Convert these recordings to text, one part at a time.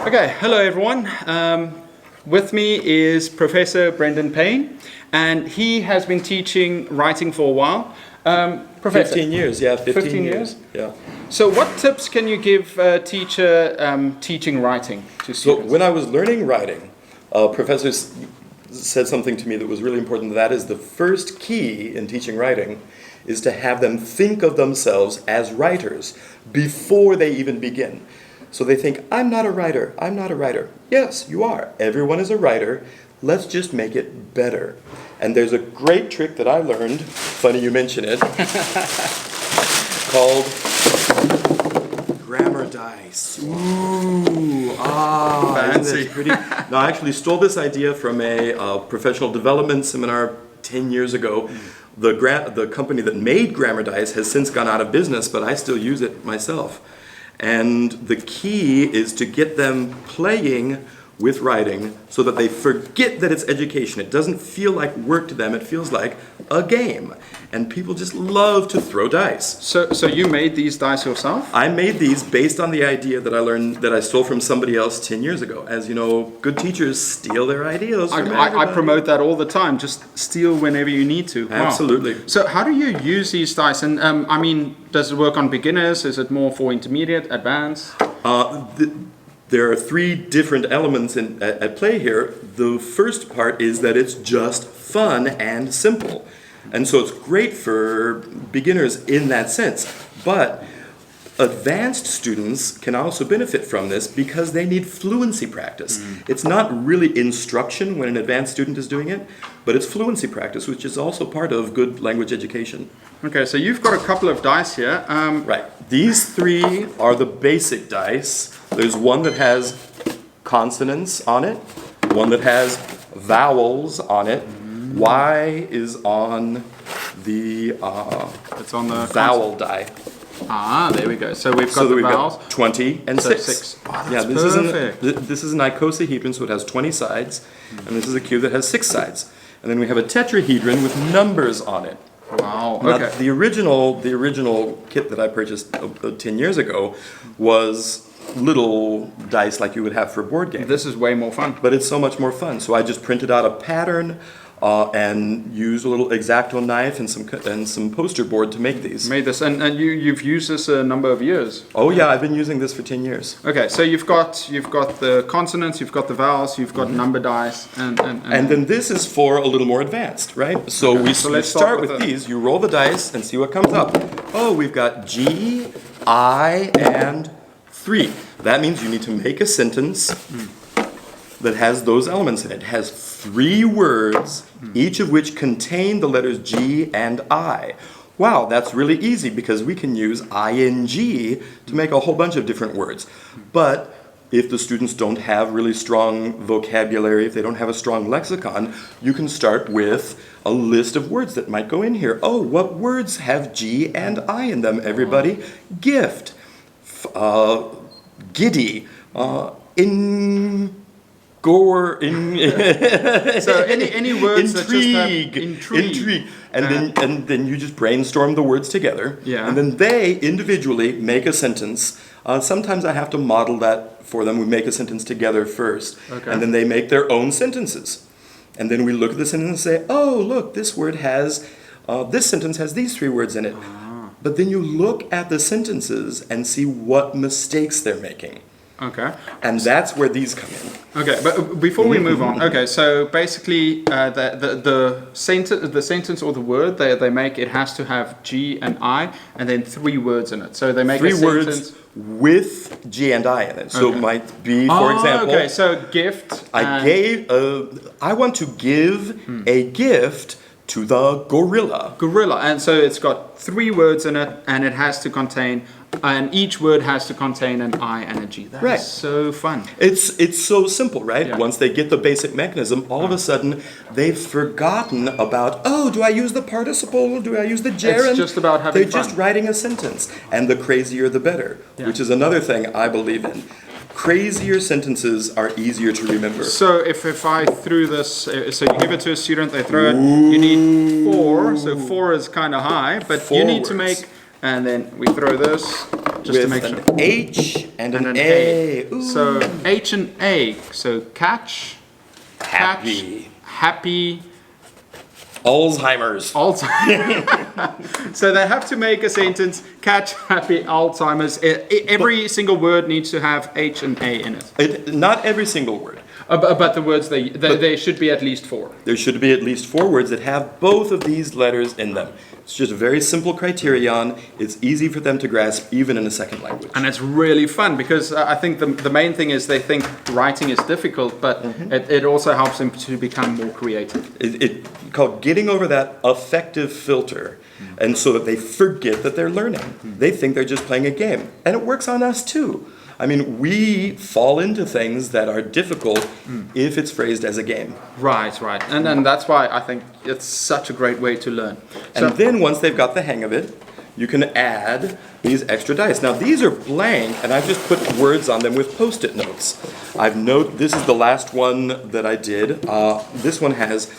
Okay, hello everyone. With me is Professor Brendan Payne, and he has been teaching writing for a while. Professor, 15 years, yeah, 15 years. Yeah. So what tips can you give a teacher teaching writing to students? So when I was learning writing, professors said something to me that was really important. That is the first key in teaching writing is to have them think of themselves as writers before they even begin. So they think, I'm not a writer, I'm not a writer. Yes, you are. Everyone is a writer. Let's just make it better. And there's a great trick that I learned, funny you mention it, called grammar dice. Ooh, Fancy. Isn't that pretty? No, I actually stole this idea from a professional development seminar 10 years ago. The company that made grammar dice has since gone out of business, but I still use it myself. And the key is to get them playing with writing so that they forget that it's education. It doesn't feel like work to them, it feels like a game. And people just love to throw dice. So you made these dice yourself? I made these based on the idea that I learned, that I stole from somebody else 10 years ago. As you know, good teachers steal their ideas from everybody. I promote that all the time. Just steal whenever you need to. Absolutely. Wow. So how do you use these dice? And I mean, does it work on beginners? Is it more for intermediate, advanced? There are three different elements at play here. The first part is that it's just fun and simple. And so it's great for beginners in that sense. But advanced students can also benefit from this because they need fluency practice. It's not really instruction when an advanced student is doing it, but it's fluency practice, which is also part of good language education. Okay, so you've got a couple of dice here. Right. These three are the basic dice. There's one that has consonants on it, one that has vowels on it. Y is on the it's on the vowel die. Ah, there we go. So we've got the vowels. Got 20 and 6. 6. Oh, that's yeah, perfect. This is an icosahedron, so it has 20 sides, and this is a cube that has 6 sides. And then we have a tetrahedron with numbers on it. Wow. Now, okay. the original kit that I purchased 10 years ago was little dice like you would have for a board game. This is way more fun. But it's so much more fun. So I just printed out a pattern and used a little X-Acto knife and some poster board to make these. Made this, and you've used this a number of years. Oh yeah, I've been using this for 10 years. Okay, so you've got the consonants, you've got the vowels, you've got number dice, and then this is for a little more advanced, right? So okay. let's start with these. You roll the dice and see what comes up. Oh, we've got G, I, and 3. That means you need to make a sentence that has those elements in it. It has 3 words, each of which contain the letters G and I. Wow, that's really easy because we can use ing to make a whole bunch of different words. But if the students don't have really strong vocabulary, if they don't have a strong lexicon, you can start with a list of words that might go in here. Oh, what words have G and I in them, everybody? Gift, giddy, so any words intrigue, that just have intrigue, and then you just brainstorm the words together, yeah. And then they individually make a sentence. Sometimes I have to model that for them. We make a sentence together first, okay. And then they make their own sentences, and then we look at the sentence and say, "Oh, look, this word has this sentence has these 3 words in it." But then you look at the sentences and see what mistakes they're making. Okay. And that's where these come in. Okay, but before we move on, okay, so basically the sentence or the word they make, it has to have G and I and then 3 words in it. So they make 3 a sentence words with G and I in it. So it might be, for example, okay, so gift. I want to give a gift to the gorilla. Gorilla, and so it's got 3 words in it, and it has to contain, and each word has to contain an I and a G. That's so fun. It's so simple, right? Yeah. Once they get the basic mechanism, all of a sudden they've forgotten about, oh, do I use the participle? Do I use the gerund? It's just about having fun. fun. They're just writing a sentence, and the crazier the better, which is another thing I believe in. Crazier sentences are easier to remember. So if I threw this, so you give it to a student, they throw it, you need 4, so 4 is kind of high, but 4 you need words. to make, and then we throw this, just to with make sure. an H and an an A. Ooh. So H and A. So catch, Happy. happy, Alzheimer's. Alzheimer's. So they have to make a sentence, catch, happy, Alzheimer's. Every single word needs to have H and A in it. Not every single word. But the words, they should be at least 4. There should be at least 4 words that have both of these letters in them. It's just a very simple criterion. It's easy for them to grasp even in a second language. And it's really fun because I think the main thing is they think writing is difficult, but it also helps them to become more creative. It's called getting over that affective filter, and so that they forget that they're learning. They think they're just playing a game. And it works on us too. I mean, we fall into things that are difficult if it's phrased as a game. Right. And that's why I think it's such a great way to learn. So, And then once they've got the hang of it, you can add these extra dice. Now these are blank, and I've just put words on them with Post-it notes. This is the last one that I did. This one has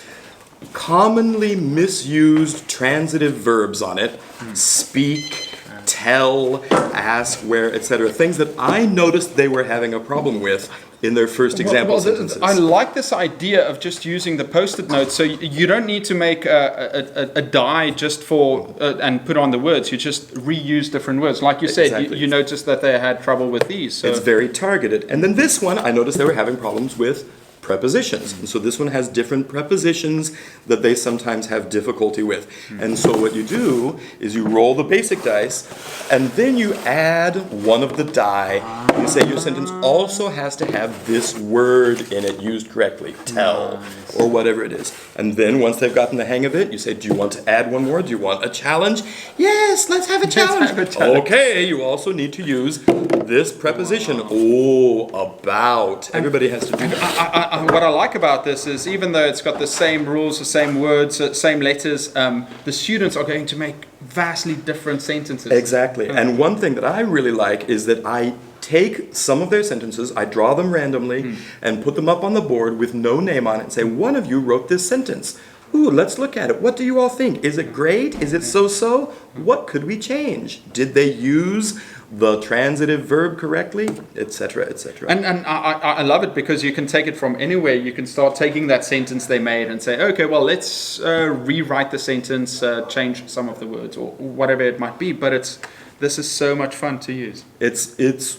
commonly misused transitive verbs on it. Speak, tell, ask, where, etc. Things that I noticed they were having a problem with in their first example sentences. I like this idea of just using the Post-it notes. So you don't need to make a die just for and put on the words. You just reuse different words. Like you said, Exactly. you noticed that they had trouble with these. So. It's very targeted. And then this one, I noticed they were having problems with prepositions. And so this one has different prepositions that they sometimes have difficulty with. And so what you do is you roll the basic dice, and then you add one of the die. You say your sentence also has to have this word in it used correctly, tell, or whatever it is. And then once they've gotten the hang of it, you say, do you want to add one more? Do you want a challenge? Yes, let's have a challenge. have a challenge. Okay, you also need to use this preposition. Oh, about. Everybody has to do that. What I like about this is even though it's got the same rules, the same words, same letters, the students are going to make vastly different sentences. Exactly. And one thing that I really like is that I take some of their sentences, I draw them randomly, and put them up on the board with no name on it and say, one of you wrote this sentence. Ooh, let's look at it. What do you all think? Is it great? Is it so-so? What could we change? Did they use the transitive verb correctly? Etc., etc. And I love it because you can take it from anywhere. You can start taking that sentence they made and say, okay, well, let's rewrite the sentence, change some of the words or whatever it might be. But this is so much fun to use. It's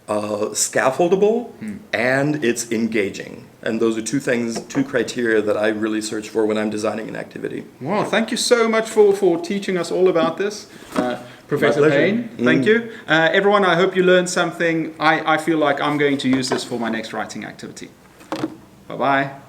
scaffoldable and it's engaging. And those are two criteria that I really search for when I'm designing an activity. Well, thank you so much for teaching us all about this. Professor Payne, thank you. Everyone, I hope you learned something. I feel like I'm going to use this for my next writing activity. Bye-bye.